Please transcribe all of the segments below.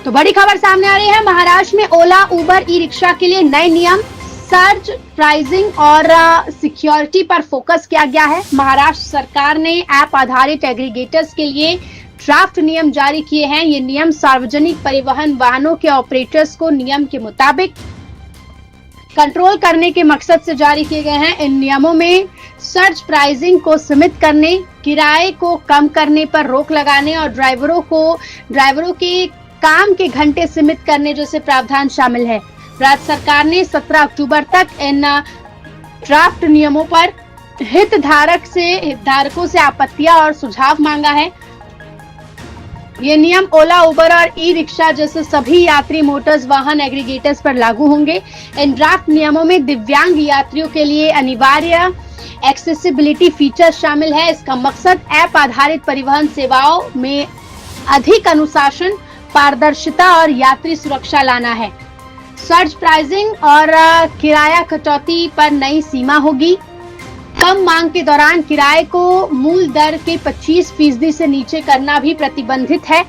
तो बड़ी खबर सामने आ रही है। महाराष्ट्र में ओला, उबर, ई रिक्शा के लिए नए नियम, सर्ज प्राइसिंग और सिक्योरिटी पर फोकस किया गया है। महाराष्ट्र सरकार ने ऐप आधारित एग्रीगेटर्स के लिए ड्राफ्ट नियम जारी किए हैं। ये नियम सार्वजनिक परिवहन वाहनों के ऑपरेटर्स को नियम के मुताबिक कंट्रोल करने के मकसद से जारी किए गए हैं। इन नियमों में सर्ज प्राइसिंग को सीमित करने, किराए को कम करने पर रोक लगाने और ड्राइवरों के काम के घंटे सीमित करने जैसे प्रावधान शामिल है। राज्य सरकार ने 17 अक्टूबर तक इन ड्राफ्ट नियमों पर हितधारकों से आपत्तियां और सुझाव मांगा है। ये नियम ओला, उबर और ई रिक्शा जैसे सभी यात्री मोटर्स वाहन एग्रीगेटर्स पर लागू होंगे। इन ड्राफ्ट नियमों में दिव्यांग यात्रियों के लिए अनिवार्य एक्सेसिबिलिटी फीचर शामिल है। इसका मकसद ऐप आधारित परिवहन सेवाओं में अधिक अनुशासन, पारदर्शिता और यात्री सुरक्षा लाना है। सर्ज प्राइसिंग और किराया कटौती पर नई सीमा होगी। कम मांग के दौरान किराए को मूल दर के 25% से नीचे करना भी प्रतिबंधित है।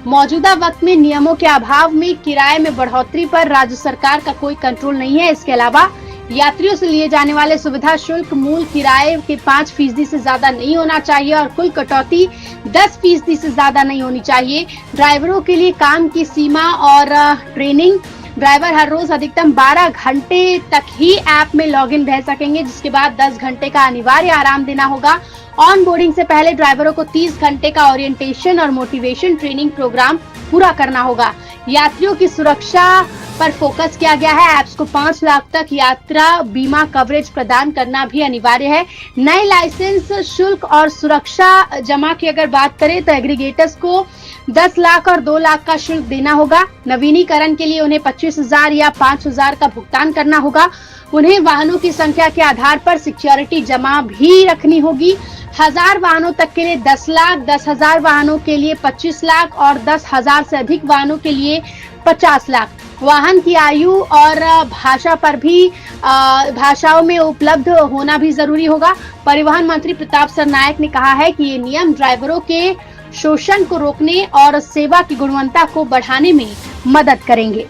मौजूदा वक्त में नियमों के अभाव में किराए में बढ़ोतरी पर राज्य सरकार का कोई कंट्रोल नहीं है। इसके अलावा यात्रियों से लिए जाने वाले सुविधा शुल्क मूल किराए के 5% से ज्यादा नहीं होना चाहिए और कुल कटौती 10% से ज्यादा नहीं होनी चाहिए। ड्राइवरों के लिए काम की सीमा और ट्रेनिंग, ड्राइवर हर रोज अधिकतम 12 घंटे तक ही ऐप में लॉगिन रह सकेंगे, जिसके बाद 10 घंटे का अनिवार्य आराम देना होगा। ऑन बोर्डिंग से पहले ड्राइवरों को 30 घंटे का ओरिएंटेशन और मोटिवेशन ट्रेनिंग प्रोग्राम पूरा करना होगा। यात्रियों की सुरक्षा पर फोकस किया गया है। ऐप्स को 5 लाख तक यात्रा बीमा कवरेज प्रदान करना भी अनिवार्य है। नए लाइसेंस शुल्क और सुरक्षा जमा की अगर बात करें तो एग्रीगेटर्स को 10 लाख और 2 लाख का शुल्क देना होगा। नवीनीकरण के लिए उन्हें 25,000 या 5,000 का भुगतान करना होगा। उन्हें वाहनों की संख्या के आधार पर सिक्योरिटी जमा भी रखनी होगी। 1000 वाहनों तक के लिए 10 लाख, 10,000 वाहनों के लिए 25 लाख और 10,000 से अधिक वाहनों के लिए 50 लाख। वाहन की आयु और भाषा पर भी भाषाओं में उपलब्ध होना भी जरूरी होगा। परिवहन मंत्री प्रताप सरनायक ने कहा है कि ये नियम ड्राइवरों के शोषण को रोकने और सेवा की गुणवत्ता को बढ़ाने में मदद करेंगे।